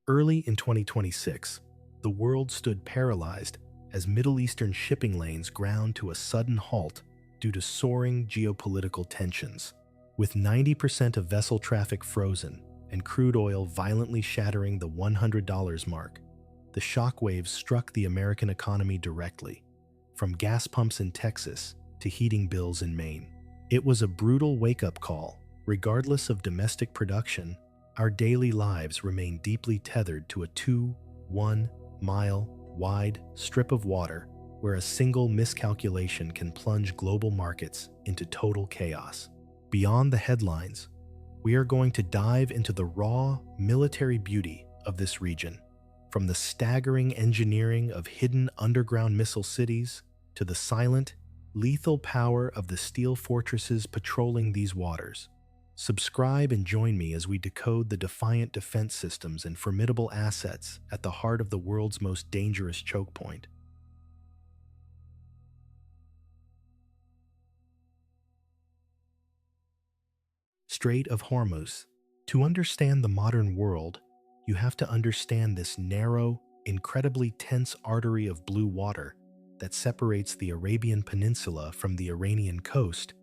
Early in 2026, the world stood paralyzed as Middle Eastern shipping lanes ground to a sudden halt due to soaring geopolitical tensions. With 90% of vessel traffic frozen and crude oil violently shattering the $100 mark, the shockwaves struck the American economy directly, from gas pumps in Texas to heating bills in Maine. It was a brutal wake-up call. Regardless of domestic production, our daily lives remain deeply tethered to a 2-1-mile-wide strip of water where a single miscalculation can plunge global markets into total chaos. Beyond the headlines, we are going to dive into the raw military beauty of this region, from the staggering engineering of hidden underground missile cities to the silent, lethal power of the steel fortresses patrolling these waters. Subscribe and join me as we decode the defiant defense systems and formidable assets at the heart of the world's most dangerous choke point. Strait of Hormuz. To understand the modern world, you have to understand this narrow, incredibly tense artery of blue water that separates the Arabian Peninsula from the Iranian coast,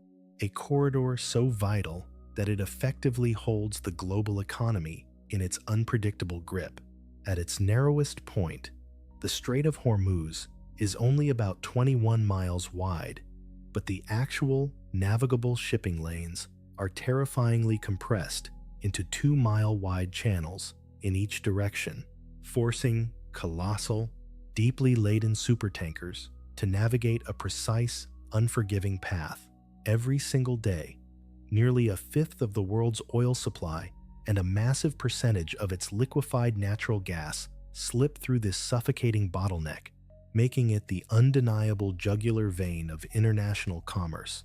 a corridor so vital that it effectively holds the global economy in its unpredictable grip. At its narrowest point, the Strait of Hormuz is only about 21 miles wide, but the actual navigable shipping lanes are terrifyingly compressed into 2-mile-wide channels in each direction, forcing colossal, deeply laden supertankers to navigate a precise, unforgiving path. Every single day, nearly a fifth of the world's oil supply and a massive percentage of its liquefied natural gas slip through this suffocating bottleneck, making it the undeniable jugular vein of international commerce,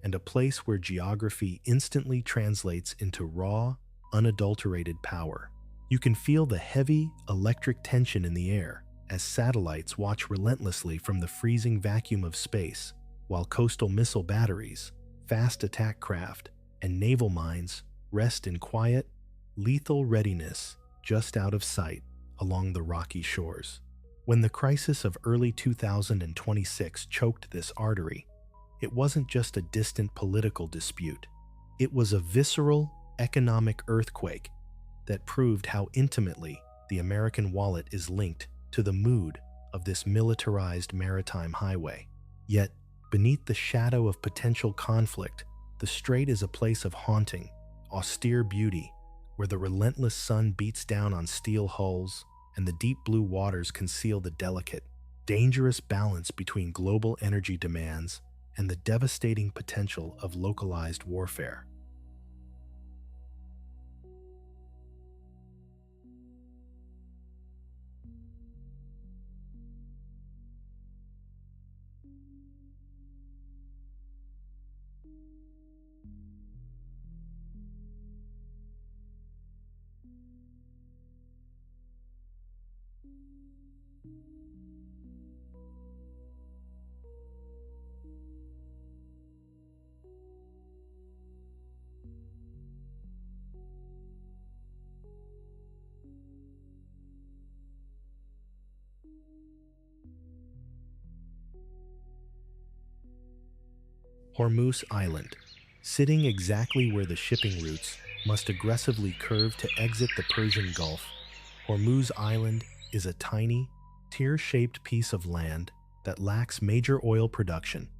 and a place where geography instantly translates into raw, unadulterated power. You can feel the heavy, electric tension in the air as satellites watch relentlessly from the freezing vacuum of space, while coastal missile batteries, fast attack craft, and naval mines rest in quiet, lethal readiness just out of sight along the rocky shores. When the crisis of early 2026 choked this artery, it wasn't just a distant political dispute. It was a visceral, economic earthquake that proved how intimately the American wallet is linked to the mood of this militarized maritime highway. Yet, beneath the shadow of potential conflict, the strait is a place of haunting, austere beauty, where the relentless sun beats down on steel hulls and the deep blue waters conceal the delicate, dangerous balance between global energy demands and the devastating potential of localized warfare. Hormuz Island, sitting exactly where the shipping routes must aggressively curve to exit the Persian Gulf. Hormuz Island is a tiny, tear-shaped piece of land that lacks major oil production,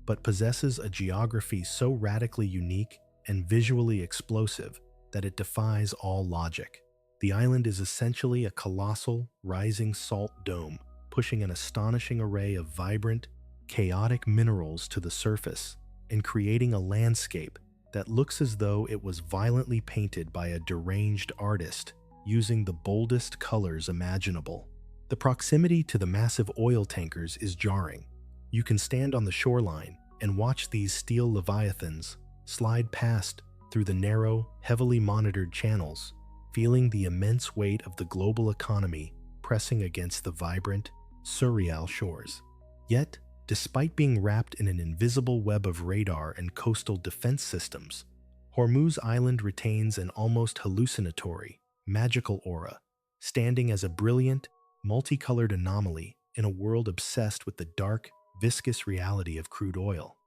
but possesses a geography so radically unique and visually explosive that it defies all logic. The island is essentially a colossal, rising salt dome, pushing an astonishing array of vibrant, chaotic minerals to the surface and creating a landscape that looks as though it was violently painted by a deranged artist using the boldest colors imaginable. The proximity to the massive oil tankers is jarring. You can stand on the shoreline and watch these steel leviathans slide past through the narrow, heavily monitored channels, feeling the immense weight of the global economy pressing against the vibrant, surreal shores. Yet, despite being wrapped in an invisible web of radar and coastal defense systems, Hormuz Island retains an almost hallucinatory, magical aura, standing as a brilliant, multicolored anomaly in a world obsessed with the dark, viscous reality of crude oil.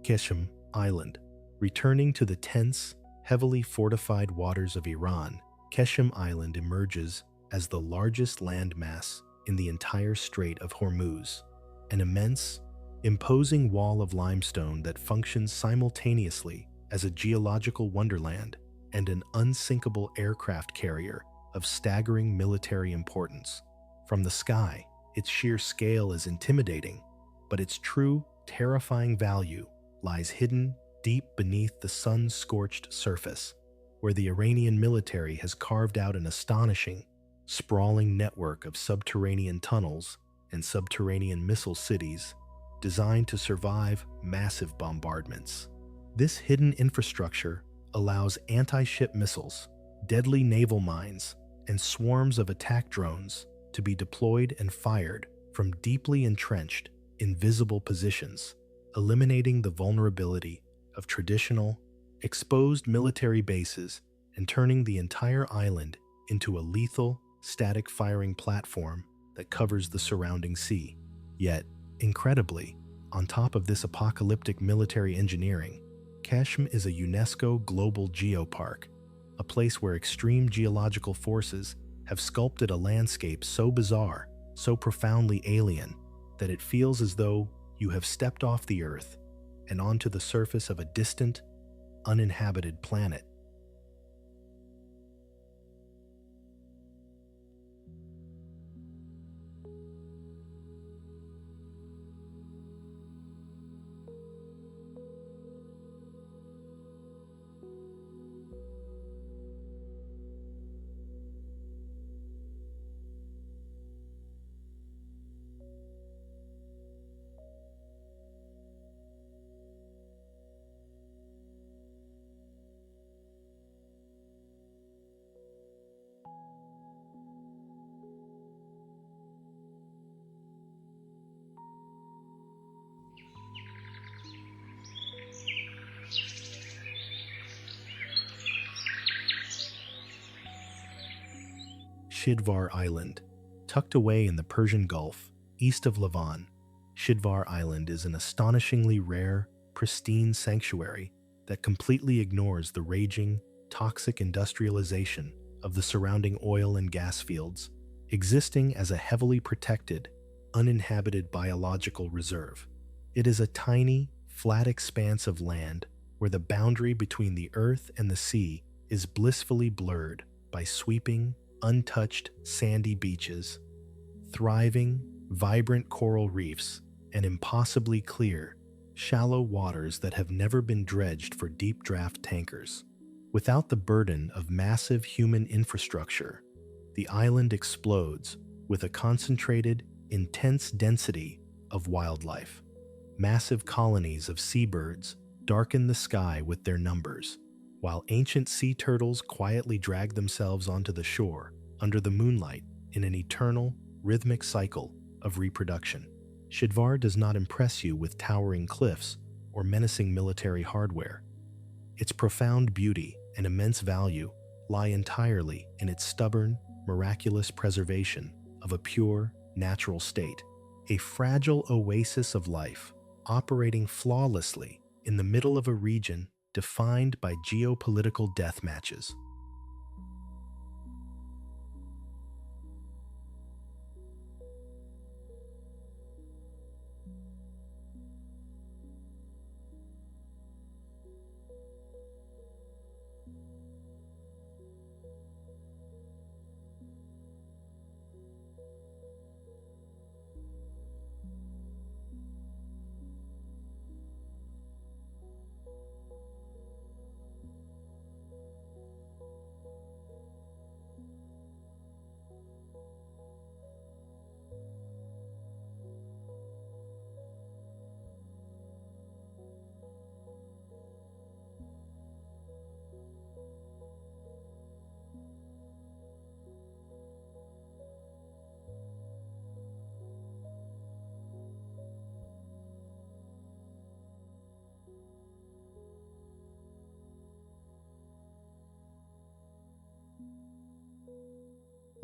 Qeshm Island. Returning to the tense, heavily fortified waters of Iran, Qeshm Island emerges as the largest landmass in the entire Strait of Hormuz, an immense, imposing wall of limestone that functions simultaneously as a geological wonderland and an unsinkable aircraft carrier of staggering military importance. From the sky, its sheer scale is intimidating, but its true, terrifying value lies hidden deep beneath the sun-scorched surface, where the Iranian military has carved out an astonishing, sprawling network of subterranean tunnels and subterranean missile cities designed to survive massive bombardments. This hidden infrastructure allows anti-ship missiles, deadly naval mines, and swarms of attack drones to be deployed and fired from deeply entrenched, invisible positions, eliminating the vulnerability of traditional, exposed military bases and turning the entire island into a lethal, static firing platform that covers the surrounding sea. Yet, incredibly, on top of this apocalyptic military engineering, Qeshm is a UNESCO Global Geopark, a place where extreme geological forces have sculpted a landscape so bizarre, so profoundly alien, that it feels as though you have stepped off the Earth and onto the surface of a distant, uninhabited planet. Shidvar Island. Tucked away in the Persian Gulf, east of Levant, Shidvar Island is an astonishingly rare, pristine sanctuary that completely ignores the raging, toxic industrialization of the surrounding oil and gas fields, existing as a heavily protected, uninhabited biological reserve. It is a tiny, flat expanse of land where the boundary between the earth and the sea is blissfully blurred by sweeping, untouched sandy beaches, thriving, vibrant coral reefs, and impossibly clear, shallow waters that have never been dredged for deep draft tankers. Without the burden of massive human infrastructure, the island explodes with a concentrated, intense density of wildlife. Massive colonies of seabirds darken the sky with their numbers, while ancient sea turtles quietly drag themselves onto the shore under the moonlight in an eternal, rhythmic cycle of reproduction. Shidvar does not impress you with towering cliffs or menacing military hardware. Its profound beauty and immense value lie entirely in its stubborn, miraculous preservation of a pure, natural state, a fragile oasis of life operating flawlessly in the middle of a region defined by geopolitical death matches.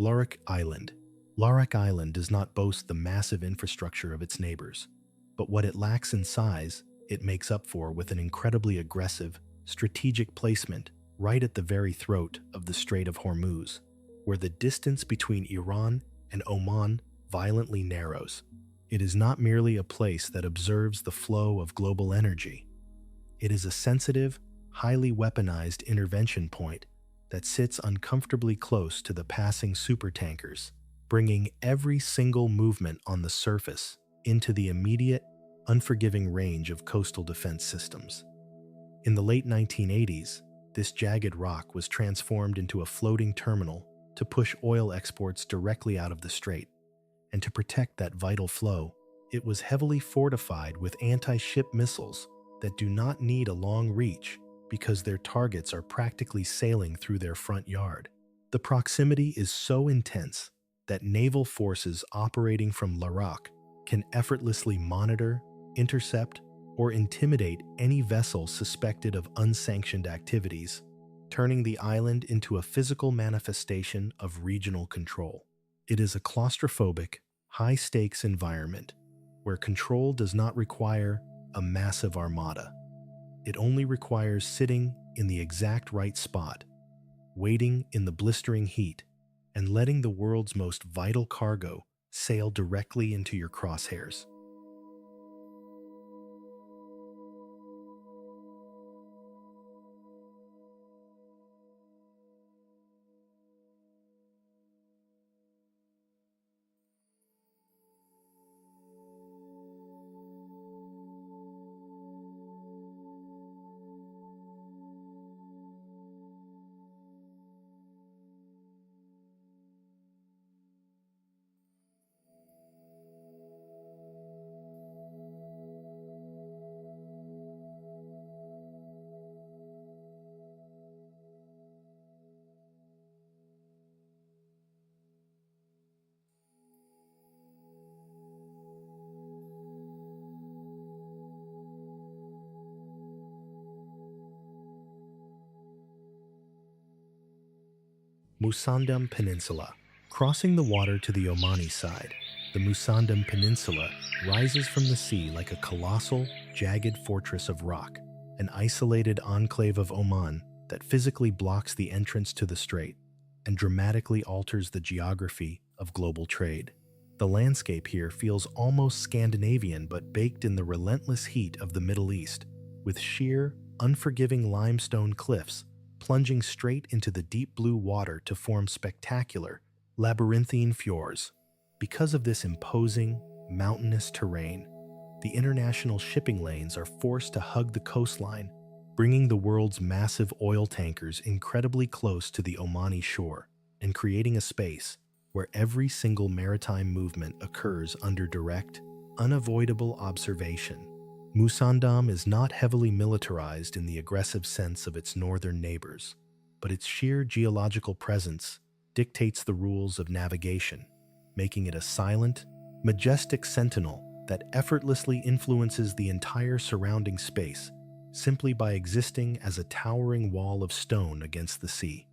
Larak Island. Larak Island does not boast the massive infrastructure of its neighbors, but what it lacks in size, it makes up for with an incredibly aggressive, strategic placement right at the very throat of the Strait of Hormuz, where the distance between Iran and Oman violently narrows. It is not merely a place that observes the flow of global energy. It is a sensitive, highly weaponized intervention point that sits uncomfortably close to the passing supertankers, bringing every single movement on the surface into the immediate, unforgiving range of coastal defense systems. In the late 1980s, this jagged rock was transformed into a floating terminal to push oil exports directly out of the strait, and to protect that vital flow, it was heavily fortified with anti-ship missiles that do not need a long reach because their targets are practically sailing through their front yard. The proximity is so intense that naval forces operating from Larak can effortlessly monitor, intercept, or intimidate any vessel suspected of unsanctioned activities, turning the island into a physical manifestation of regional control. It is a claustrophobic, high-stakes environment where control does not require a massive armada. It only requires sitting in the exact right spot, waiting in the blistering heat, and letting the world's most vital cargo sail directly into your crosshairs. Musandam Peninsula. Crossing the water to the Omani side, the Musandam Peninsula rises from the sea like a colossal, jagged fortress of rock, an isolated enclave of Oman that physically blocks the entrance to the strait and dramatically alters the geography of global trade. The landscape here feels almost Scandinavian but baked in the relentless heat of the Middle East, with sheer, unforgiving limestone cliffs plunging straight into the deep blue water to form spectacular, labyrinthine fjords. Because of this imposing, mountainous terrain, the international shipping lanes are forced to hug the coastline, bringing the world's massive oil tankers incredibly close to the Omani shore and creating a space where every single maritime movement occurs under direct, unavoidable observation. Musandam is not heavily militarized in the aggressive sense of its northern neighbors, but its sheer geological presence dictates the rules of navigation, making it a silent, majestic sentinel that effortlessly influences the entire surrounding space simply by existing as a towering wall of stone against the sea.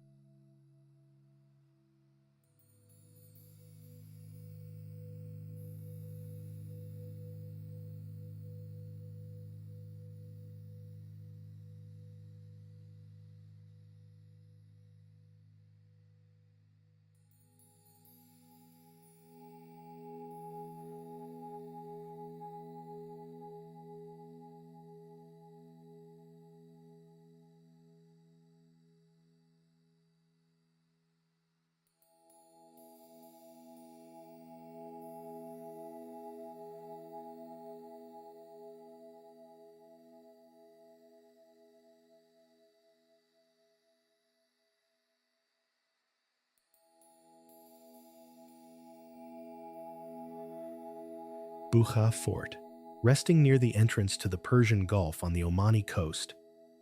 Bukha Fort. Resting near the entrance to the Persian Gulf on the Omani coast,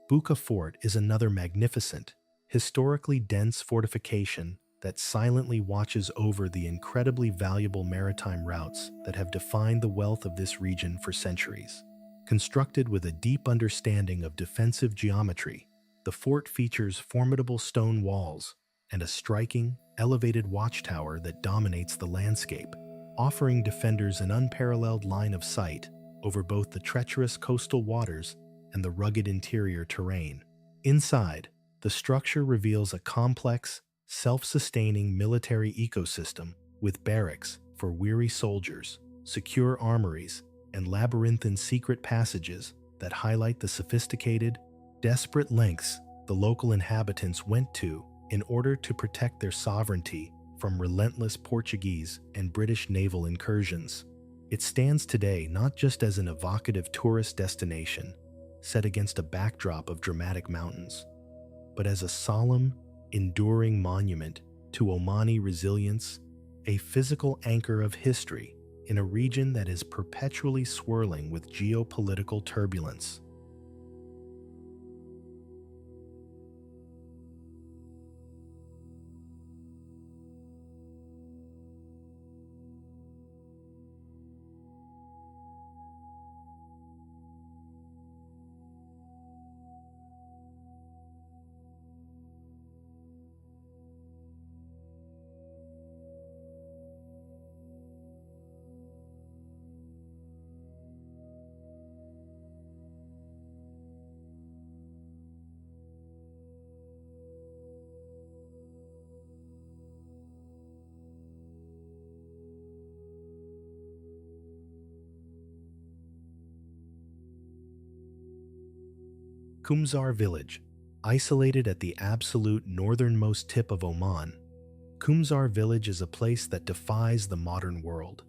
Bukha Fort is another magnificent, historically dense fortification that silently watches over the incredibly valuable maritime routes that have defined the wealth of this region for centuries. Constructed with a deep understanding of defensive geometry, the fort features formidable stone walls and a striking, elevated watchtower that dominates the landscape, offering defenders an unparalleled line of sight over both the treacherous coastal waters and the rugged interior terrain. Inside, the structure reveals a complex, self-sustaining military ecosystem with barracks for weary soldiers, secure armories, and labyrinthine secret passages that highlight the sophisticated, desperate lengths the local inhabitants went to in order to protect their sovereignty from relentless Portuguese and British naval incursions. It stands today not just as an evocative tourist destination set against a backdrop of dramatic mountains, but as a solemn, enduring monument to Omani resilience, a physical anchor of history in a region that is perpetually swirling with geopolitical turbulence. Kumzar village, isolated at the absolute northernmost tip of Oman, Kumzar village is a place that defies the modern world.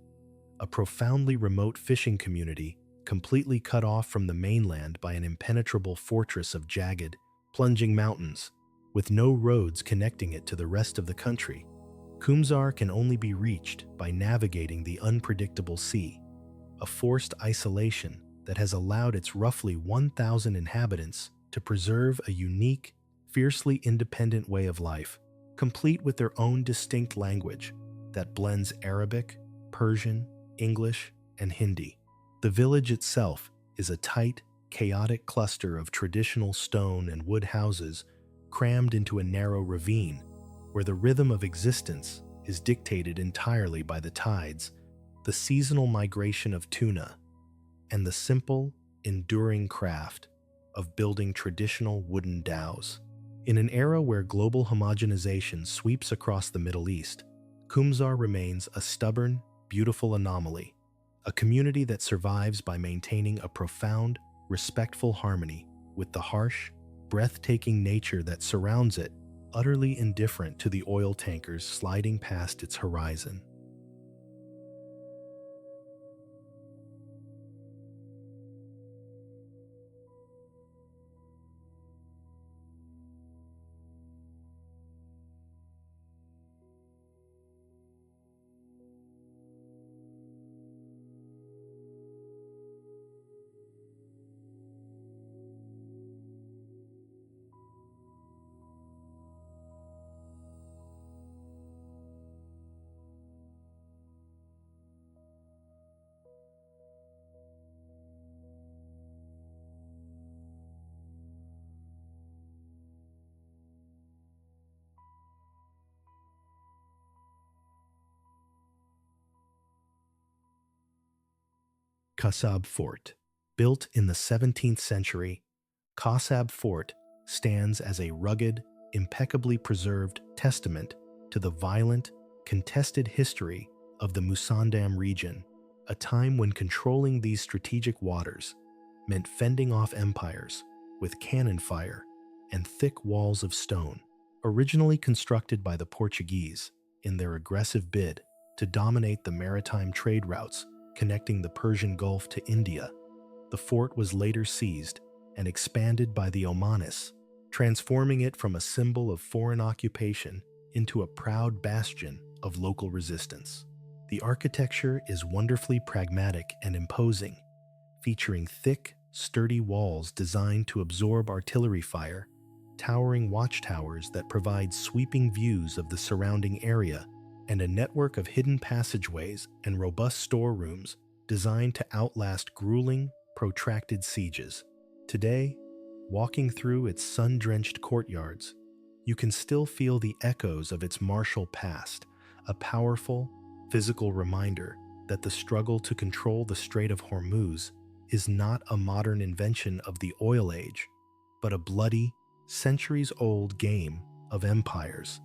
A profoundly remote fishing community, completely cut off from the mainland by an impenetrable fortress of jagged, plunging mountains, with no roads connecting it to the rest of the country. Kumzar can only be reached by navigating the unpredictable sea, a forced isolation that has allowed its roughly 1,000 inhabitants to preserve a unique, fiercely independent way of life, complete with their own distinct language that blends Arabic, Persian, English, and Hindi. The village itself is a tight, chaotic cluster of traditional stone and wood houses crammed into a narrow ravine where the rhythm of existence is dictated entirely by the tides, the seasonal migration of tuna, and the simple, enduring craft of building traditional wooden dhows. In an era where global homogenization sweeps across the Middle East, Kumzar remains a stubborn, beautiful anomaly, a community that survives by maintaining a profound, respectful harmony with the harsh, breathtaking nature that surrounds it, utterly indifferent to the oil tankers sliding past its horizon. Kasab Fort. Built in the 17th century, Kasab Fort stands as a rugged, impeccably preserved testament to the violent, contested history of the Musandam region, a time when controlling these strategic waters meant fending off empires with cannon fire and thick walls of stone. Originally constructed by the Portuguese in their aggressive bid to dominate the maritime trade routes connecting the Persian Gulf to India, the fort was later seized and expanded by the Omanis, transforming it from a symbol of foreign occupation into a proud bastion of local resistance. The architecture is wonderfully pragmatic and imposing, featuring thick, sturdy walls designed to absorb artillery fire, towering watchtowers that provide sweeping views of the surrounding area, and a network of hidden passageways and robust storerooms designed to outlast grueling, protracted sieges. Today, walking through its sun-drenched courtyards, you can still feel the echoes of its martial past, a powerful, physical reminder that the struggle to control the Strait of Hormuz is not a modern invention of the oil age, but a bloody, centuries-old game of empires.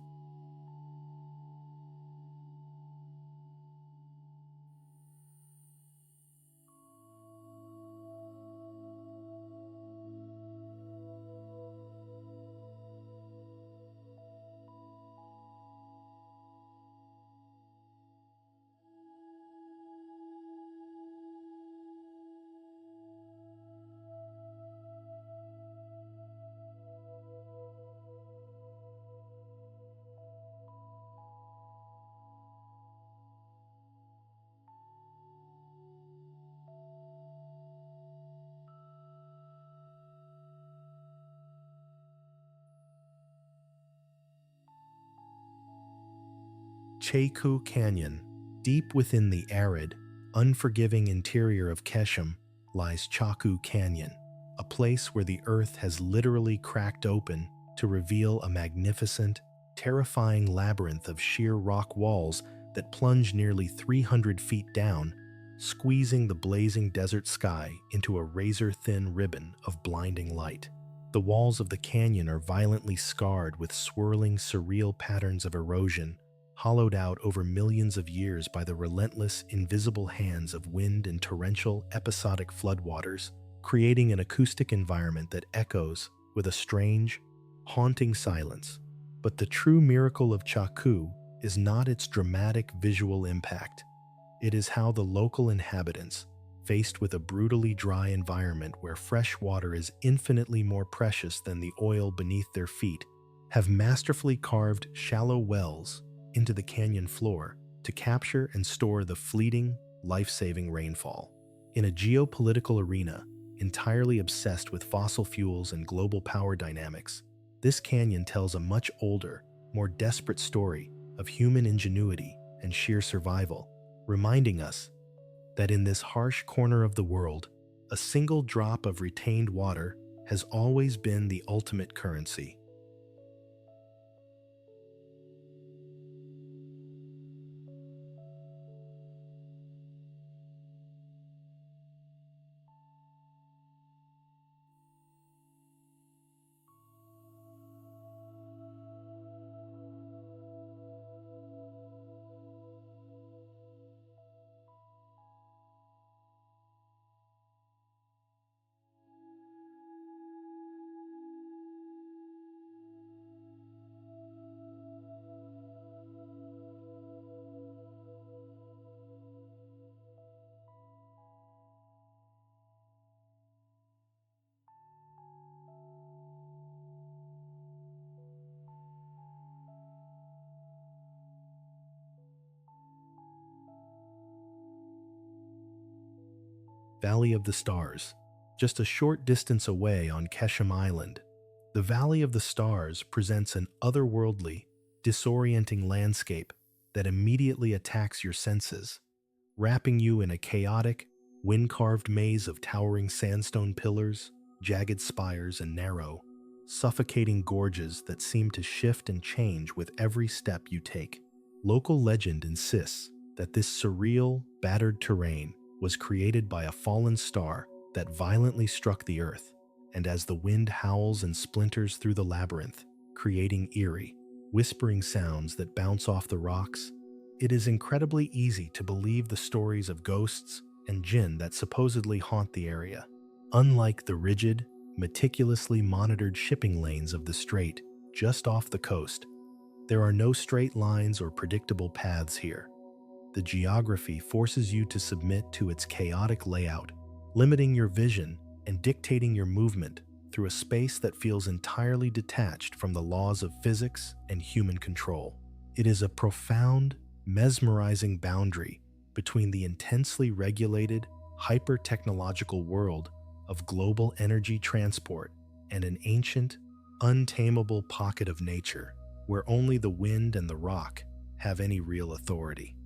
Chahkooh Canyon, deep within the arid, unforgiving interior of Qeshm, lies Chahkooh Canyon, a place where the earth has literally cracked open to reveal a magnificent, terrifying labyrinth of sheer rock walls that plunge nearly 300 feet down, squeezing the blazing desert sky into a razor-thin ribbon of blinding light. The walls of the canyon are violently scarred with swirling, surreal patterns of erosion, hollowed out over millions of years by the relentless, invisible hands of wind and torrential, episodic floodwaters, creating an acoustic environment that echoes with a strange, haunting silence. But the true miracle of Chahkooh is not its dramatic visual impact. It is how the local inhabitants, faced with a brutally dry environment where fresh water is infinitely more precious than the oil beneath their feet, have masterfully carved shallow wells into the canyon floor to capture and store the fleeting, life-saving rainfall. In a geopolitical arena entirely obsessed with fossil fuels and global power dynamics, this canyon tells a much older, more desperate story of human ingenuity and sheer survival, reminding us that in this harsh corner of the world, a single drop of retained water has always been the ultimate currency. Valley of the Stars. Just a short distance away on Qeshm Island, the Valley of the Stars presents an otherworldly, disorienting landscape that immediately attacks your senses, wrapping you in a chaotic, wind-carved maze of towering sandstone pillars, jagged spires, and narrow, suffocating gorges that seem to shift and change with every step you take. Local legend insists that this surreal, battered terrain was created by a fallen star that violently struck the earth, and as the wind howls and splinters through the labyrinth, creating eerie, whispering sounds that bounce off the rocks, it is incredibly easy to believe the stories of ghosts and jinn that supposedly haunt the area. Unlike the rigid, meticulously monitored shipping lanes of the strait just off the coast, there are no straight lines or predictable paths here. The geography forces you to submit to its chaotic layout, limiting your vision and dictating your movement through a space that feels entirely detached from the laws of physics and human control. It is a profound, mesmerizing boundary between the intensely regulated, hyper-technological world of global energy transport and an ancient, untamable pocket of nature where only the wind and the rock have any real authority.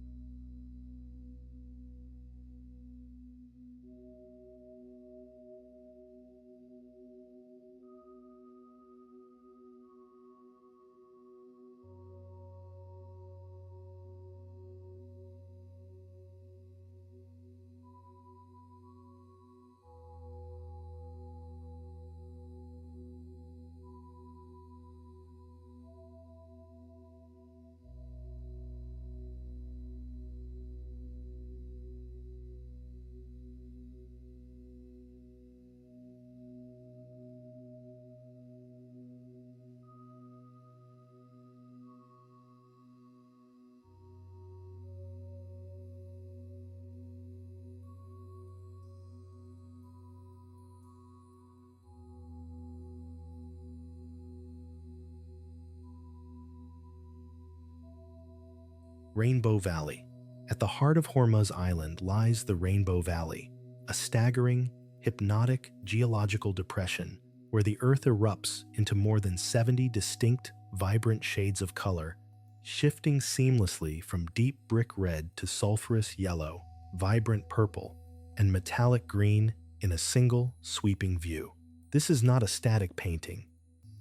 Rainbow Valley. At the heart of Hormuz Island lies the Rainbow Valley, a staggering, hypnotic geological depression where the earth erupts into more than 70 distinct, vibrant shades of color, shifting seamlessly from deep brick red to sulfurous yellow, vibrant purple, and metallic green in a single, sweeping view. This is not a static painting.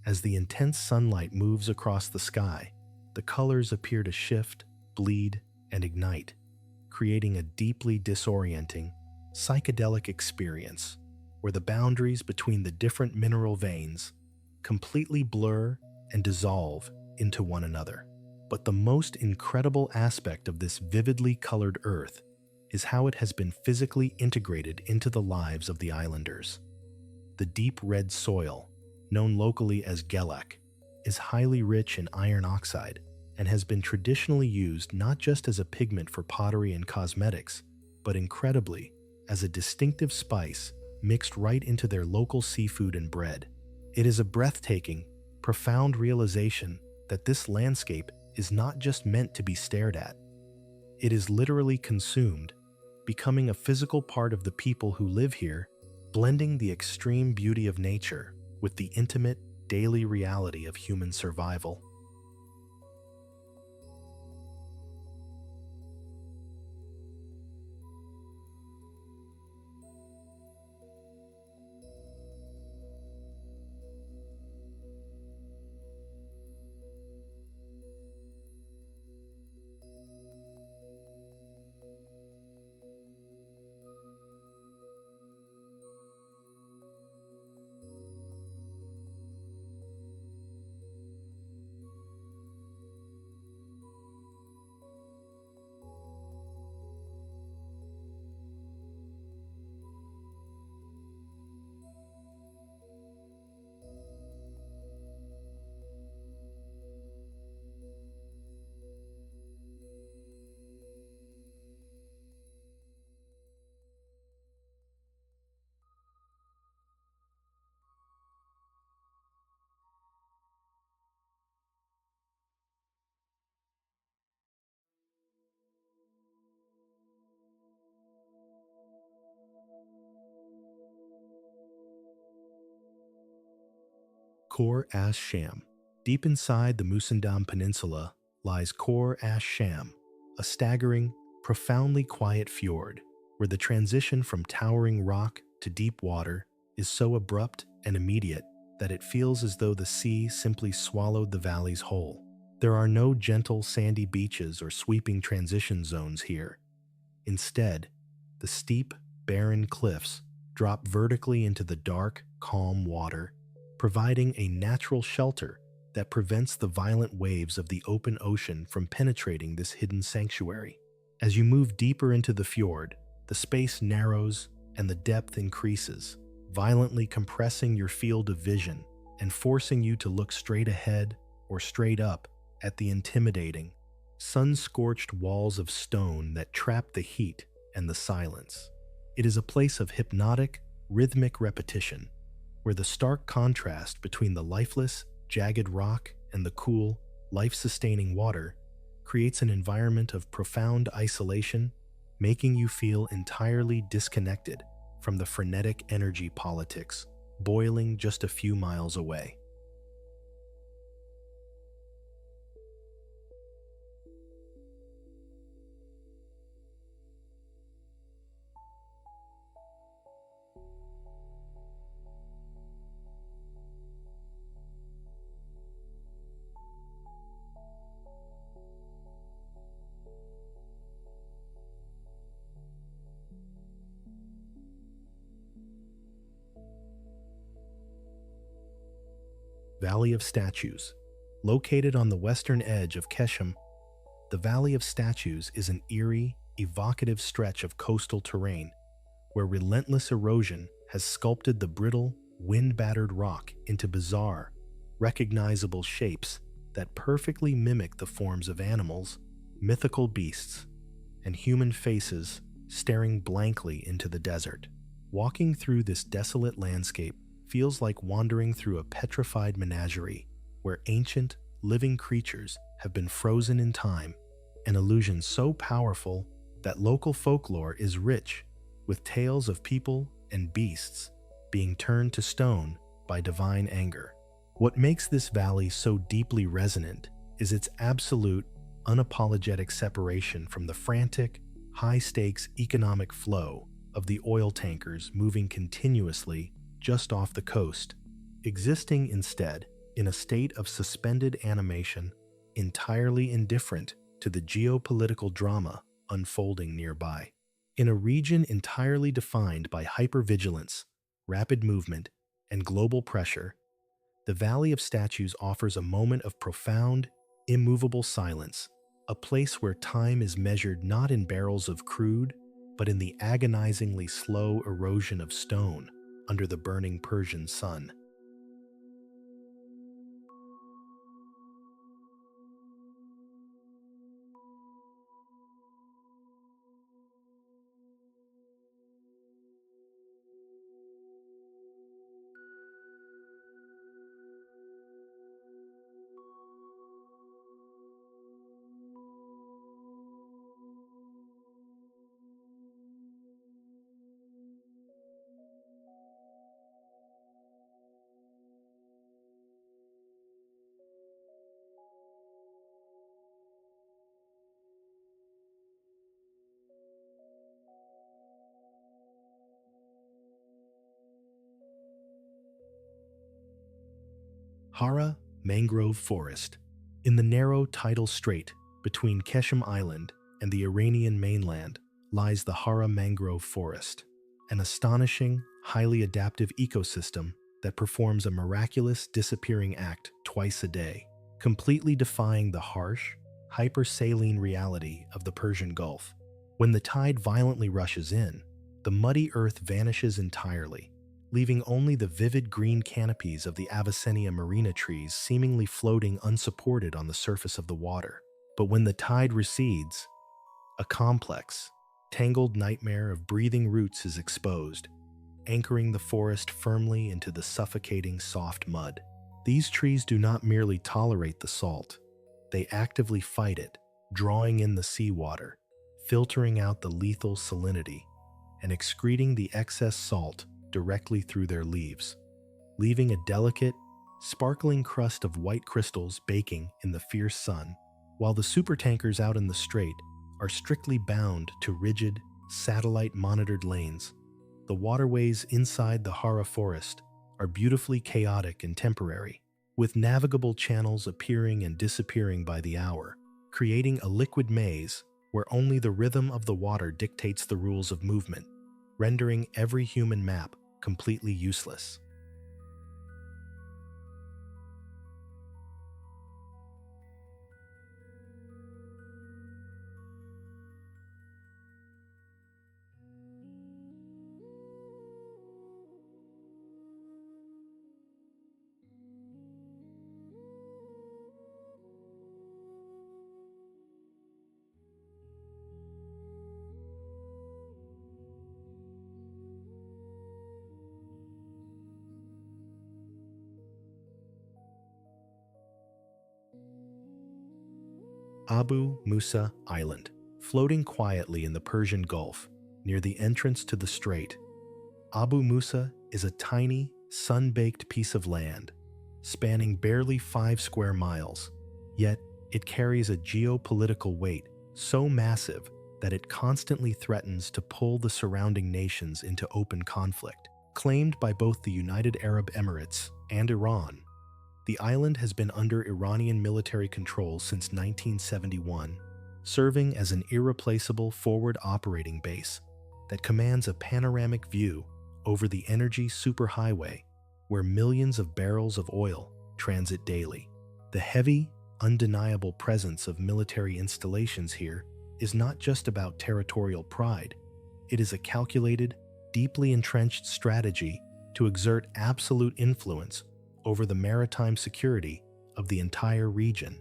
As the intense sunlight moves across the sky, the colors appear to shift, bleed, and ignite, creating a deeply disorienting, psychedelic experience where the boundaries between the different mineral veins completely blur and dissolve into one another. But the most incredible aspect of this vividly colored earth is how it has been physically integrated into the lives of the islanders. The deep red soil, known locally as gelak, is highly rich in iron oxide and has been traditionally used not just as a pigment for pottery and cosmetics, but incredibly as a distinctive spice mixed right into their local seafood and bread. It is a breathtaking, profound realization that this landscape is not just meant to be stared at. It is literally consumed, becoming a physical part of the people who live here, blending the extreme beauty of nature with the intimate, daily reality of human survival. Khor Ash Sham. Deep inside the Musandam Peninsula lies Khor Ash Sham, a staggering, profoundly quiet fjord where the transition from towering rock to deep water is so abrupt and immediate that it feels as though the sea simply swallowed the valley's whole. There are no gentle sandy beaches or sweeping transition zones here. Instead, the steep, barren cliffs drop vertically into the dark, calm water, providing a natural shelter that prevents the violent waves of the open ocean from penetrating this hidden sanctuary. As you move deeper into the fjord, the space narrows and the depth increases, violently compressing your field of vision and forcing you to look straight ahead or straight up at the intimidating, sun-scorched walls of stone that trap the heat and the silence. It is a place of hypnotic, rhythmic repetition, where the stark contrast between the lifeless, jagged rock and the cool, life-sustaining water creates an environment of profound isolation, making you feel entirely disconnected from the frenetic energy politics boiling just a few miles away. Valley of Statues. Located on the western edge of Qeshm, the Valley of Statues is an eerie, evocative stretch of coastal terrain where relentless erosion has sculpted the brittle, wind-battered rock into bizarre, recognizable shapes that perfectly mimic the forms of animals, mythical beasts, and human faces staring blankly into the desert. Walking through this desolate landscape feels like wandering through a petrified menagerie where ancient, living creatures have been frozen in time, an illusion so powerful that local folklore is rich with tales of people and beasts being turned to stone by divine anger. What makes this valley so deeply resonant is its absolute, unapologetic separation from the frantic, high-stakes economic flow of the oil tankers moving continuously just off the coast, existing instead in a state of suspended animation, entirely indifferent to the geopolitical drama unfolding nearby. In a region entirely defined by hypervigilance, rapid movement, and global pressure, the Valley of Statues offers a moment of profound, immovable silence, a place where time is measured not in barrels of crude, but in the agonizingly slow erosion of stone under the burning Persian sun. Hara Mangrove Forest. In the narrow tidal strait between Qeshm Island and the Iranian mainland lies the Hara Mangrove Forest, an astonishing, highly adaptive ecosystem that performs a miraculous disappearing act twice a day, completely defying the harsh, hypersaline reality of the Persian Gulf. When the tide violently rushes in, the muddy earth vanishes entirely, leaving only the vivid green canopies of the Avicennia marina trees seemingly floating unsupported on the surface of the water. But when the tide recedes, a complex, tangled nightmare of breathing roots is exposed, anchoring the forest firmly into the suffocating soft mud. These trees do not merely tolerate the salt, they actively fight it, drawing in the seawater, filtering out the lethal salinity, and excreting the excess salt directly through their leaves, leaving a delicate, sparkling crust of white crystals baking in the fierce sun, while the supertankers out in the strait are strictly bound to rigid, satellite-monitored lanes. The waterways inside the Hara forest are beautifully chaotic and temporary, with navigable channels appearing and disappearing by the hour, creating a liquid maze where only the rhythm of the water dictates the rules of movement, rendering every human map completely useless. Abu Musa Island, floating quietly in the Persian Gulf near the entrance to the strait. Abu Musa is a tiny, sun-baked piece of land, spanning barely 5 square miles, yet it carries a geopolitical weight so massive that it constantly threatens to pull the surrounding nations into open conflict. Claimed by both the United Arab Emirates and Iran, the island has been under Iranian military control since 1971, serving as an irreplaceable forward operating base that commands a panoramic view over the energy superhighway where millions of barrels of oil transit daily. The heavy, undeniable presence of military installations here is not just about territorial pride. It is a calculated, deeply entrenched strategy to exert absolute influence over the maritime security of the entire region,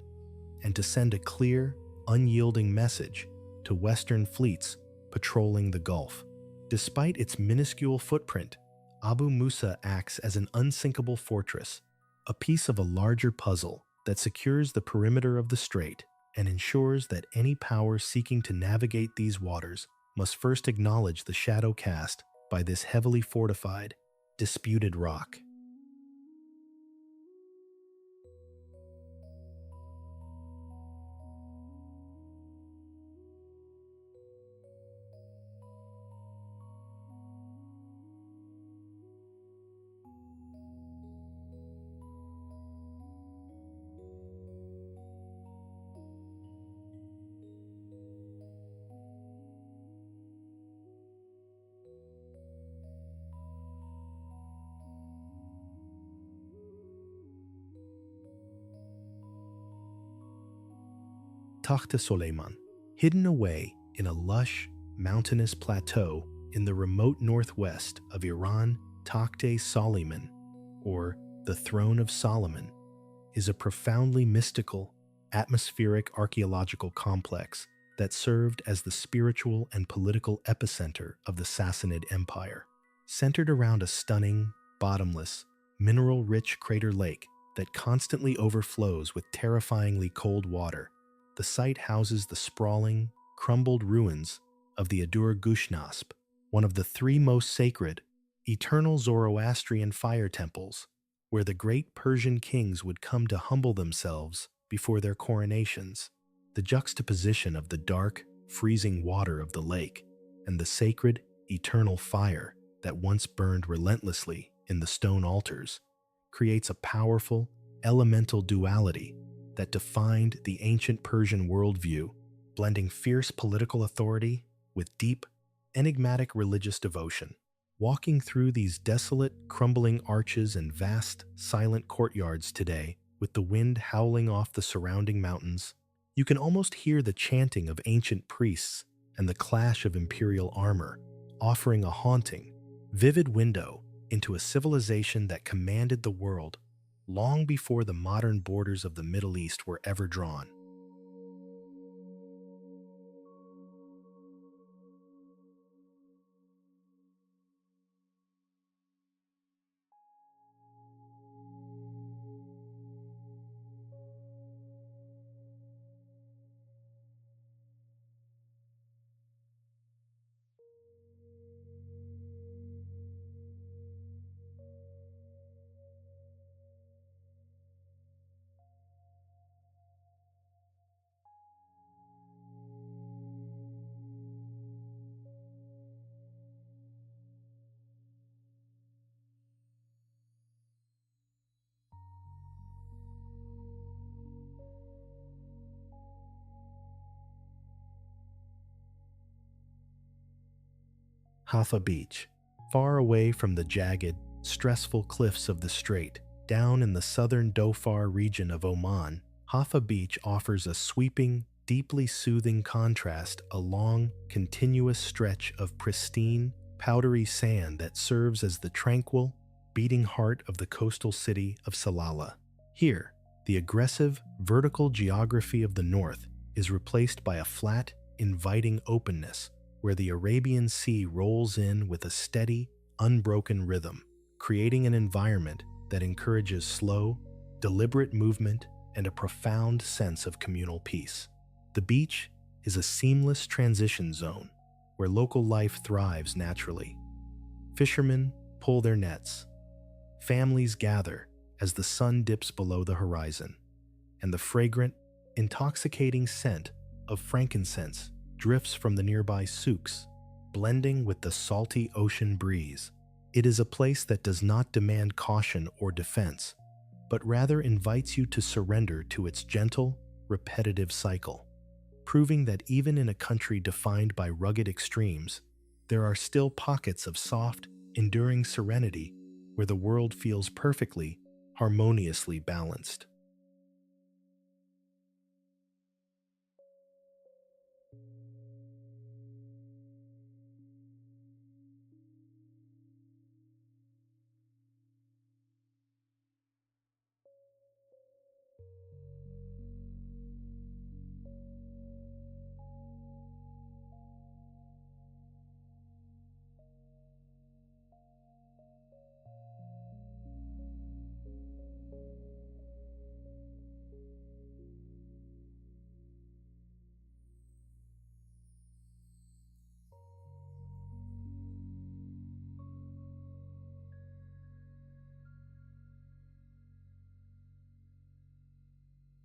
and to send a clear, unyielding message to Western fleets patrolling the Gulf. Despite its minuscule footprint, Abu Musa acts as an unsinkable fortress, a piece of a larger puzzle that secures the perimeter of the strait and ensures that any power seeking to navigate these waters must first acknowledge the shadow cast by this heavily fortified, disputed rock. Takht-e Soleyman, hidden away in a lush, mountainous plateau in the remote northwest of Iran, Takht-e Soleyman, or the Throne of Solomon, is a profoundly mystical, atmospheric archaeological complex that served as the spiritual and political epicenter of the Sassanid Empire. Centered around a stunning, bottomless, mineral-rich crater lake that constantly overflows with terrifyingly cold water, the site houses the sprawling, crumbled ruins of the Adur Gushnasp, one of the three most sacred, eternal Zoroastrian fire temples, where the great Persian kings would come to humble themselves before their coronations. The juxtaposition of the dark, freezing water of the lake and the sacred, eternal fire that once burned relentlessly in the stone altars creates a powerful, elemental duality that defined the ancient Persian worldview, blending fierce political authority with deep, enigmatic religious devotion. Walking through these desolate, crumbling arches and vast, silent courtyards today, with the wind howling off the surrounding mountains, you can almost hear the chanting of ancient priests and the clash of imperial armor, offering a haunting, vivid window into a civilization that commanded the world long before the modern borders of the Middle East were ever drawn. Haffa Beach, far away from the jagged, stressful cliffs of the strait, down in the southern Dhofar region of Oman, Haffa Beach offers a sweeping, deeply soothing contrast, a long, continuous stretch of pristine, powdery sand that serves as the tranquil, beating heart of the coastal city of Salalah. Here, the aggressive, vertical geography of the north is replaced by a flat, inviting openness where the Arabian Sea rolls in with a steady, unbroken rhythm, creating an environment that encourages slow, deliberate movement and a profound sense of communal peace. The beach is a seamless transition zone where local life thrives naturally. Fishermen pull their nets, families gather as the sun dips below the horizon, and the fragrant, intoxicating scent of frankincense drifts from the nearby souks, blending with the salty ocean breeze. It is a place that does not demand caution or defense, but rather invites you to surrender to its gentle, repetitive cycle, proving that even in a country defined by rugged extremes, there are still pockets of soft, enduring serenity where the world feels perfectly, harmoniously balanced.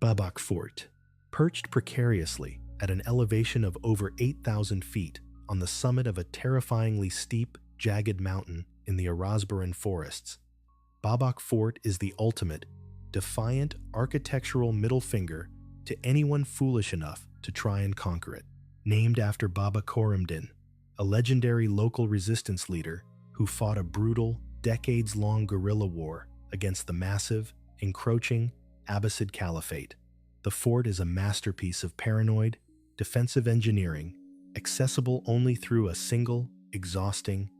Babak Fort, perched precariously at an elevation of over 8,000 feet on the summit of a terrifyingly steep, jagged mountain in the Arazbaran forests. Babak Fort is the ultimate, defiant architectural middle finger to anyone foolish enough to try and conquer it. Named after Baba Khorramdin, a legendary local resistance leader who fought a brutal, decades-long guerrilla war against the massive, encroaching Abbasid Caliphate. The fort is a masterpiece of paranoid, defensive engineering, accessible only through a single, exhausting,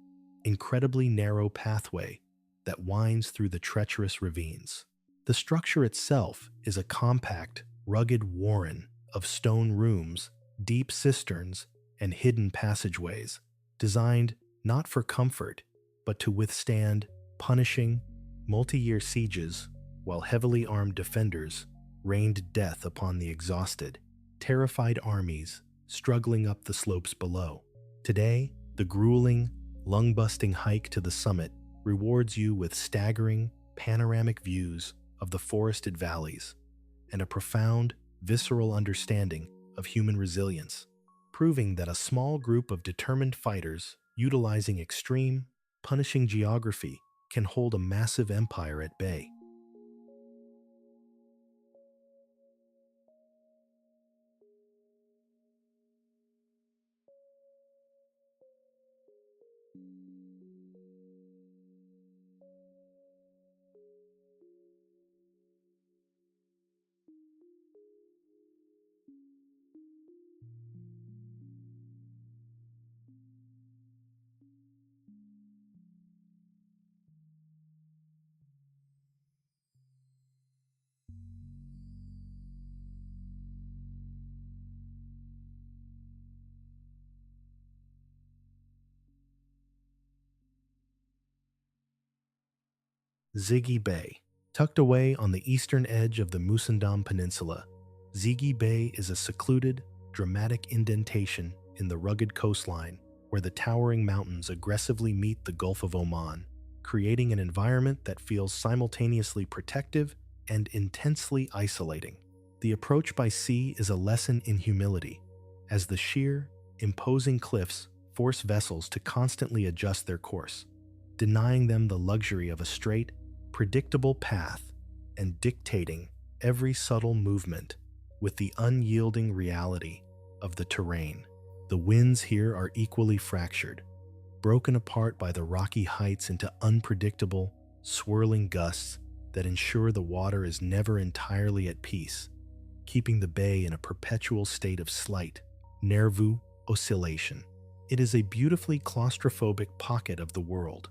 incredibly narrow pathway that winds through the treacherous ravines. The structure itself is a compact, rugged warren of stone rooms, deep cisterns, and hidden passageways, designed not for comfort, but to withstand punishing, multi-year sieges, while heavily armed defenders rained death upon the exhausted, terrified armies struggling up the slopes below. Today, the grueling, lung-busting hike to the summit rewards you with staggering, panoramic views of the forested valleys and a profound, visceral understanding of human resilience, proving that a small group of determined fighters utilizing extreme, punishing geography can hold a massive empire at bay. Zighy Bay. Tucked away on the eastern edge of the Musandam Peninsula, Zighy Bay is a secluded, dramatic indentation in the rugged coastline where the towering mountains aggressively meet the Gulf of Oman, creating an environment that feels simultaneously protective and intensely isolating. The approach by sea is a lesson in humility, as the sheer, imposing cliffs force vessels to constantly adjust their course, denying them the luxury of a straight, predictable path and dictating every subtle movement with the unyielding reality of the terrain. The winds here are equally fractured, broken apart by the rocky heights into unpredictable, swirling gusts that ensure the water is never entirely at peace, keeping the bay in a perpetual state of slight, nervous oscillation. It is a beautifully claustrophobic pocket of the world,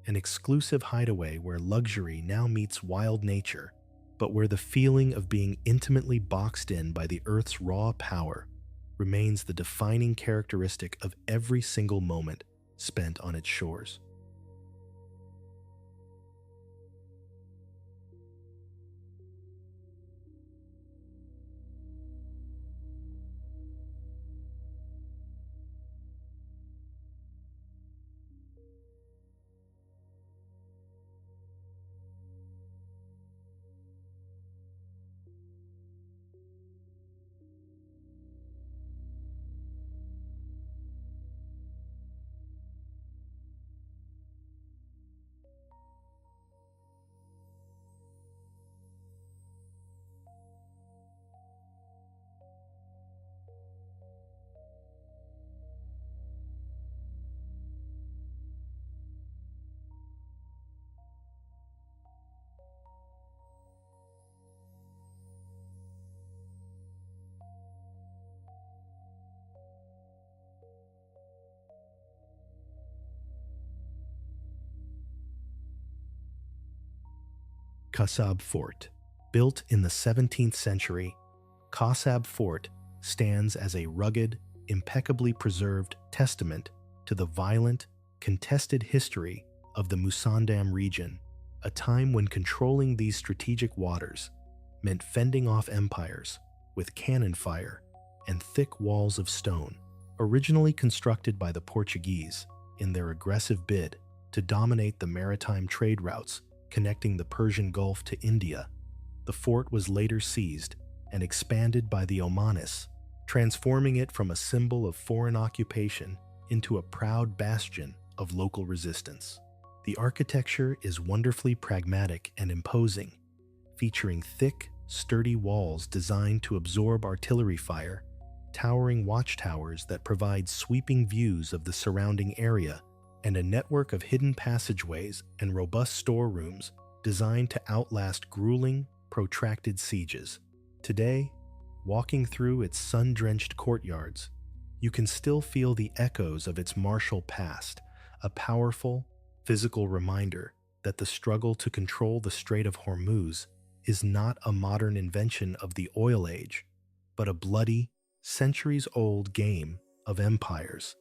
an exclusive hideaway where luxury now meets wild nature, but where the feeling of being intimately boxed in by the Earth's raw power remains the defining characteristic of every single moment spent on its shores. Kasab Fort. Built in the 17th century, Kasab Fort stands as a rugged, impeccably preserved testament to the violent, contested history of the Musandam region, a time when controlling these strategic waters meant fending off empires with cannon fire and thick walls of stone. Originally constructed by the Portuguese in their aggressive bid to dominate the maritime trade routes connecting the Persian Gulf to India, the fort was later seized and expanded by the Omanis, transforming it from a symbol of foreign occupation into a proud bastion of local resistance. The architecture is wonderfully pragmatic and imposing, featuring thick, sturdy walls designed to absorb artillery fire, towering watchtowers that provide sweeping views of the surrounding area, and a network of hidden passageways and robust storerooms designed to outlast grueling, protracted sieges. Today, walking through its sun-drenched courtyards, you can still feel the echoes of its martial past, a powerful, physical reminder that the struggle to control the Strait of Hormuz is not a modern invention of the oil age, but a bloody, centuries-old game of empires.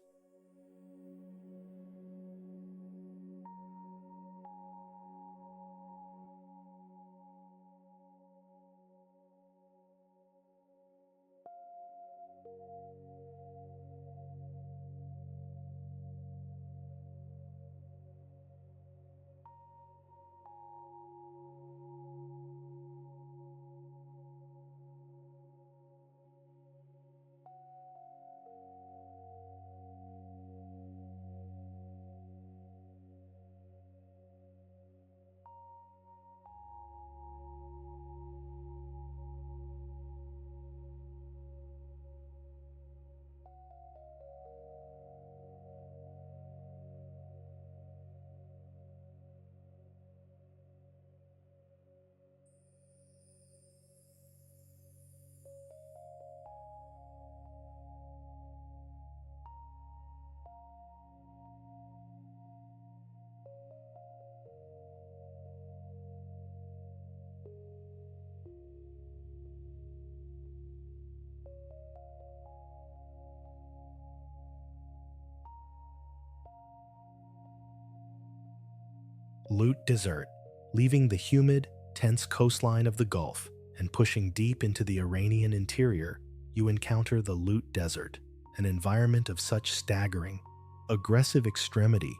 Lut Desert, leaving the humid, tense coastline of the Gulf and pushing deep into the Iranian interior, you encounter the Lut Desert, an environment of such staggering, aggressive extremity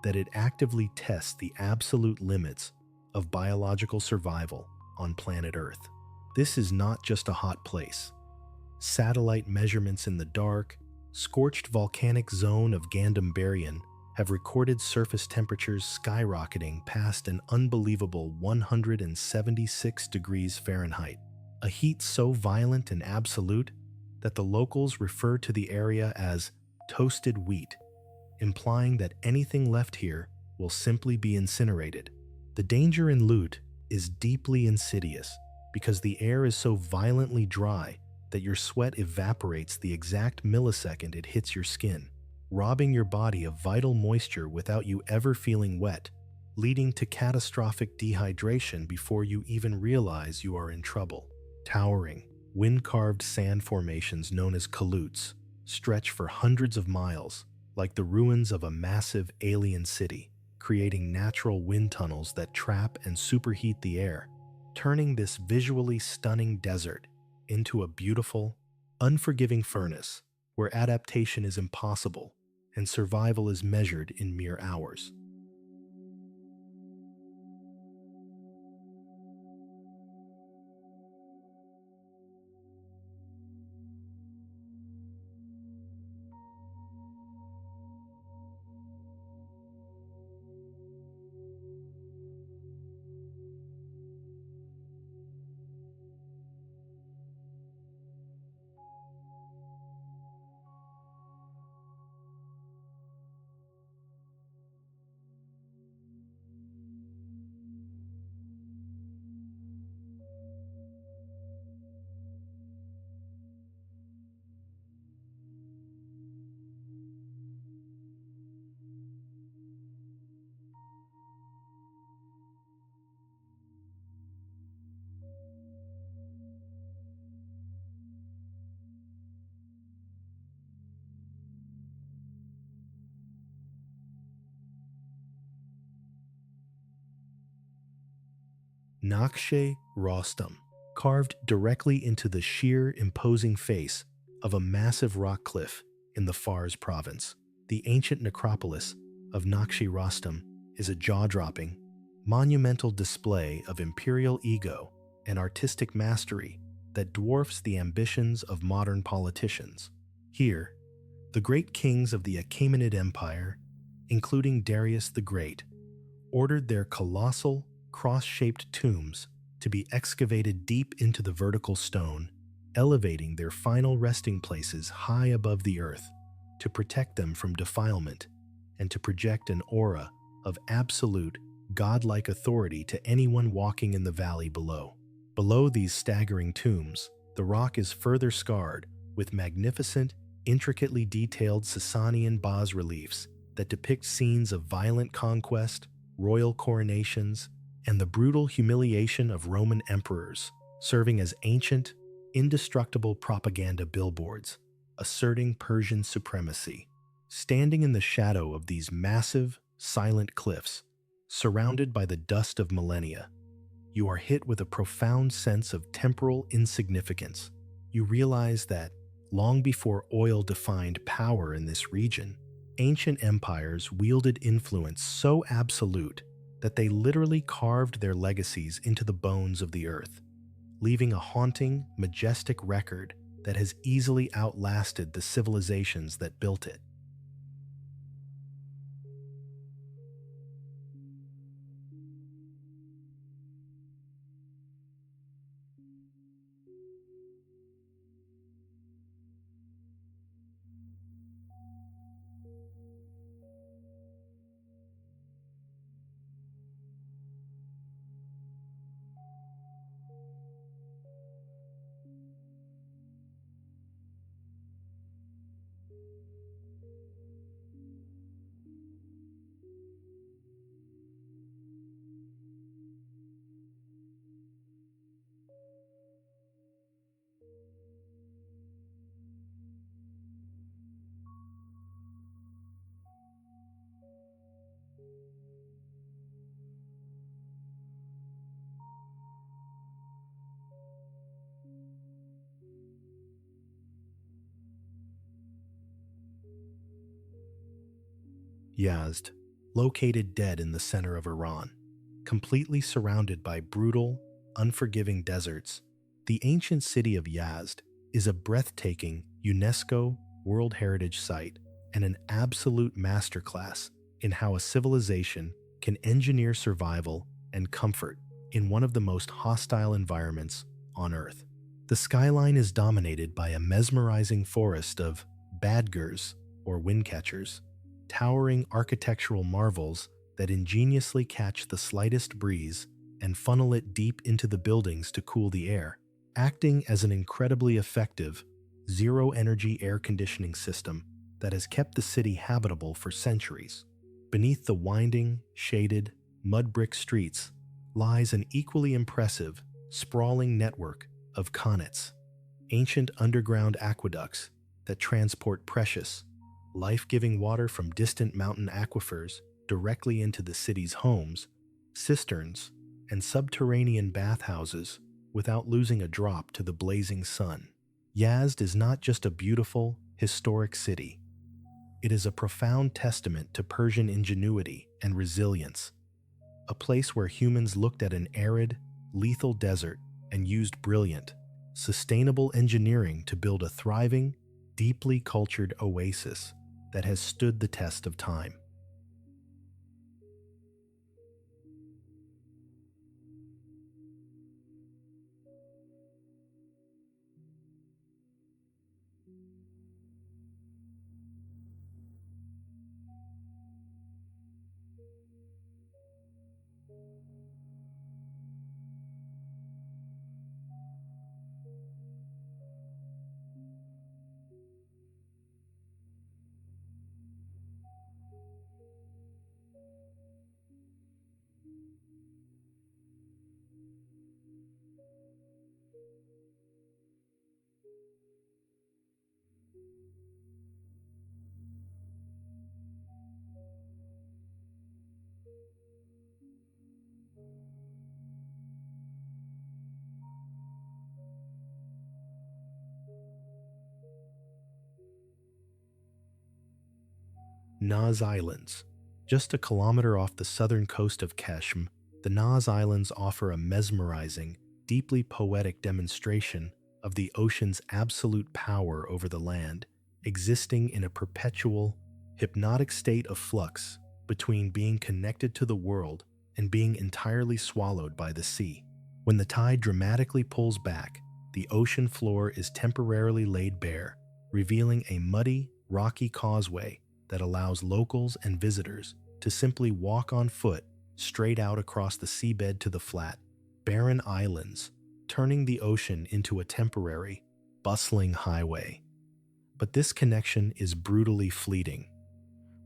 that it actively tests the absolute limits of biological survival on planet Earth. This is not just a hot place. Satellite measurements in the dark, scorched volcanic zone of Gandambarian have recorded surface temperatures skyrocketing past an unbelievable 176 degrees Fahrenheit, a heat so violent and absolute that the locals refer to the area as toasted wheat, implying that anything left here will simply be incinerated. The danger in Lut is deeply insidious because the air is so violently dry that your sweat evaporates the exact millisecond it hits your skin, robbing your body of vital moisture without you ever feeling wet, leading to catastrophic dehydration before you even realize you are in trouble. Towering, wind-carved sand formations known as caloutes stretch for hundreds of miles, like the ruins of a massive alien city, creating natural wind tunnels that trap and superheat the air, turning this visually stunning desert into a beautiful, unforgiving furnace where adaptation is impossible and survival is measured in mere hours. Naqsh-e Rostam, carved directly into the sheer, imposing face of a massive rock cliff in the Fars province. The ancient necropolis of Naqsh-e Rostam is a jaw-dropping, monumental display of imperial ego and artistic mastery that dwarfs the ambitions of modern politicians. Here, the great kings of the Achaemenid Empire, including Darius the Great, ordered their colossal, cross-shaped tombs to be excavated deep into the vertical stone, elevating their final resting places high above the earth to protect them from defilement and to project an aura of absolute, godlike authority to anyone walking in the valley below. Below these staggering tombs, the rock is further scarred with magnificent, intricately detailed Sasanian bas-reliefs that depict scenes of violent conquest, royal coronations, and the brutal humiliation of Roman emperors, serving as ancient, indestructible propaganda billboards, asserting Persian supremacy. Standing in the shadow of these massive, silent cliffs, surrounded by the dust of millennia, you are hit with a profound sense of temporal insignificance. You realize that, long before oil defined power in this region, ancient empires wielded influence so absolute that they literally carved their legacies into the bones of the earth, leaving a haunting, majestic record that has easily outlasted the civilizations that built it. Yazd, located dead in the center of Iran, completely surrounded by brutal, unforgiving deserts, the ancient city of Yazd is a breathtaking UNESCO World Heritage Site and an absolute masterclass in how a civilization can engineer survival and comfort in one of the most hostile environments on Earth. The skyline is dominated by a mesmerizing forest of badgers, or windcatchers, towering architectural marvels that ingeniously catch the slightest breeze and funnel it deep into the buildings to cool the air, acting as an incredibly effective, zero-energy air conditioning system that has kept the city habitable for centuries. Beneath the winding, shaded, mud brick streets lies an equally impressive, sprawling network of qanats, ancient underground aqueducts that transport precious, life-giving water from distant mountain aquifers directly into the city's homes, cisterns, and subterranean bathhouses without losing a drop to the blazing sun. Yazd is not just a beautiful, historic city. It is a profound testament to Persian ingenuity and resilience, a place where humans looked at an arid, lethal desert and used brilliant, sustainable engineering to build a thriving, deeply cultured oasis that has stood the test of time. Naz Islands. Just a kilometer off the southern coast of Qeshm, the Naz Islands offer a mesmerizing, deeply poetic demonstration of the ocean's absolute power over the land, existing in a perpetual, hypnotic state of flux between being connected to the world and being entirely swallowed by the sea. When the tide dramatically pulls back, the ocean floor is temporarily laid bare, revealing a muddy, rocky causeway that allows locals and visitors to simply walk on foot straight out across the seabed to the flat, barren islands, turning the ocean into a temporary, bustling highway. But this connection is brutally fleeting.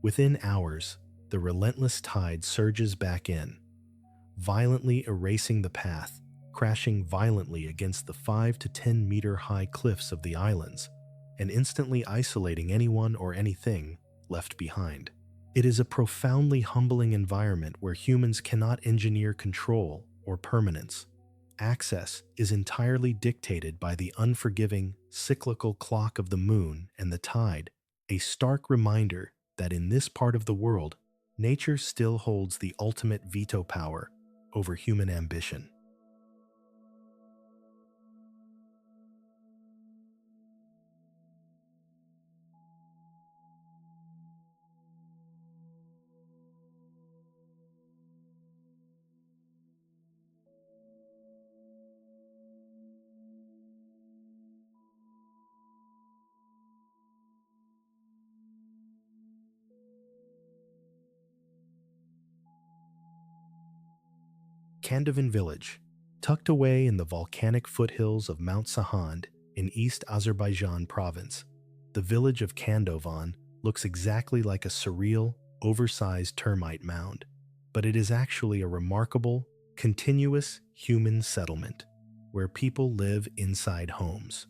Within hours, the relentless tide surges back in, violently erasing the path, crashing violently against the 5 to 10 meter high cliffs of the islands, and instantly isolating anyone or anything left behind. It is a profoundly humbling environment where humans cannot engineer control or permanence. Access is entirely dictated by the unforgiving, cyclical clock of the moon and the tide, a stark reminder that in this part of the world, nature still holds the ultimate veto power over human ambition. Kandovan village, tucked away in the volcanic foothills of Mount Sahand in East Azerbaijan province, the village of Kandovan looks exactly like a surreal, oversized termite mound, but it is actually a remarkable, continuous human settlement where people live inside homes,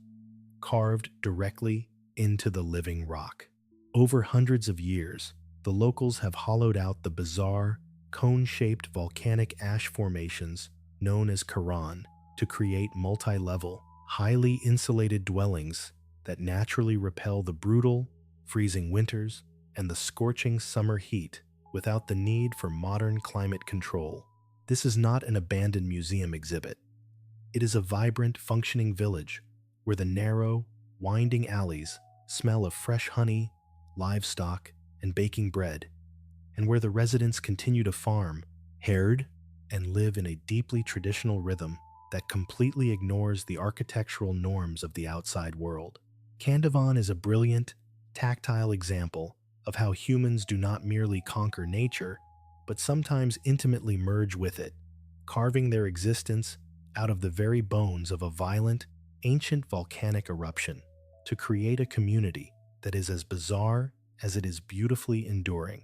carved directly into the living rock. Over hundreds of years, the locals have hollowed out the bizarre, cone-shaped volcanic ash formations known as Quran to create multi-level, highly insulated dwellings that naturally repel the brutal, freezing winters and the scorching summer heat without the need for modern climate control. This is not an abandoned museum exhibit. It is a vibrant, functioning village where the narrow, winding alleys smell of fresh honey, livestock, and baking bread, and where the residents continue to farm, herd, and live in a deeply traditional rhythm that completely ignores the architectural norms of the outside world. Kandovan is a brilliant, tactile example of how humans do not merely conquer nature, but sometimes intimately merge with it, carving their existence out of the very bones of a violent, ancient volcanic eruption to create a community that is as bizarre as it is beautifully enduring.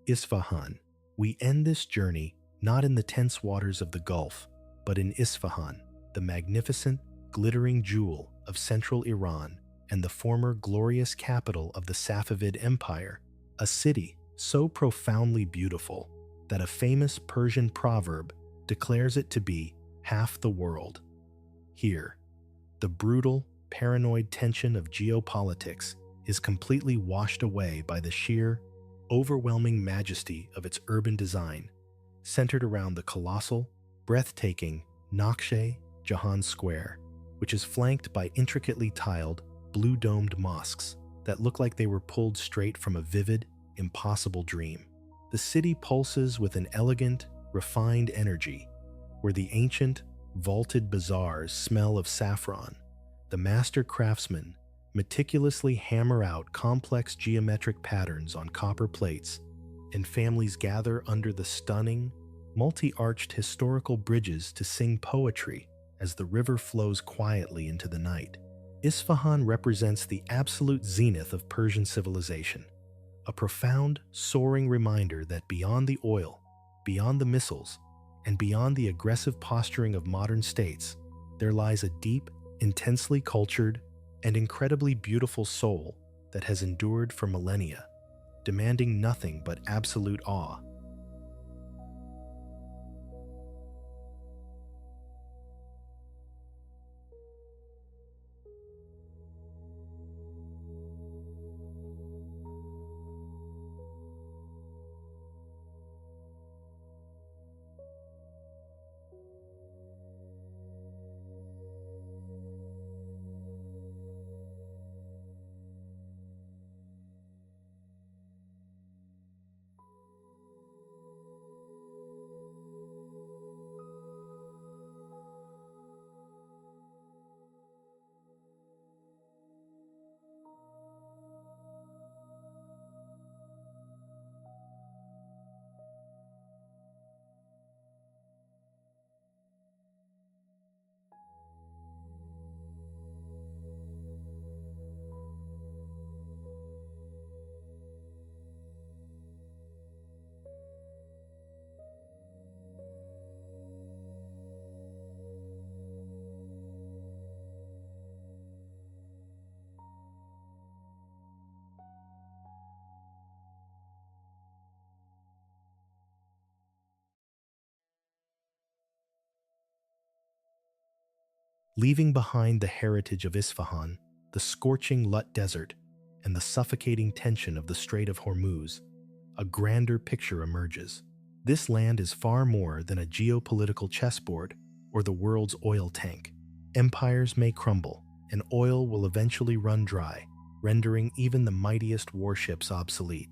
Isfahan. We end this journey not in the tense waters of the Gulf, but in Isfahan, the magnificent, glittering jewel of central Iran and the former glorious capital of the Safavid Empire, a city so profoundly beautiful that a famous Persian proverb declares it to be half the world. Here, the brutal, paranoid tension of geopolitics is completely washed away by the sheer, overwhelming majesty of its urban design, centered around the colossal, breathtaking Naqsh-e Jahan Square, which is flanked by intricately tiled, blue-domed mosques that look like they were pulled straight from a vivid, impossible dream. The city pulses with an elegant, refined energy, where the ancient, vaulted bazaars smell of saffron. The master craftsmen meticulously hammer out complex geometric patterns on copper plates, and families gather under the stunning, multi-arched historical bridges to sing poetry as the river flows quietly into the night. Isfahan represents the absolute zenith of Persian civilization, a profound, soaring reminder that beyond the oil, beyond the missiles, and beyond the aggressive posturing of modern states, there lies a deep, intensely cultured, and incredibly beautiful soul that has endured for millennia, demanding nothing but absolute awe. Leaving behind the heritage of Isfahan, the scorching Lut Desert, and the suffocating tension of the Strait of Hormuz, a grander picture emerges. This land is far more than a geopolitical chessboard or the world's oil tank. Empires may crumble, and oil will eventually run dry, rendering even the mightiest warships obsolete.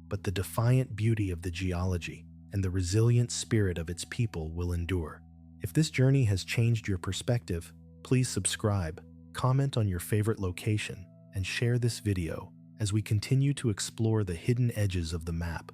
But the defiant beauty of the geology and the resilient spirit of its people will endure. If this journey has changed your perspective, please subscribe, comment on your favorite location, and share this video as we continue to explore the hidden edges of the map.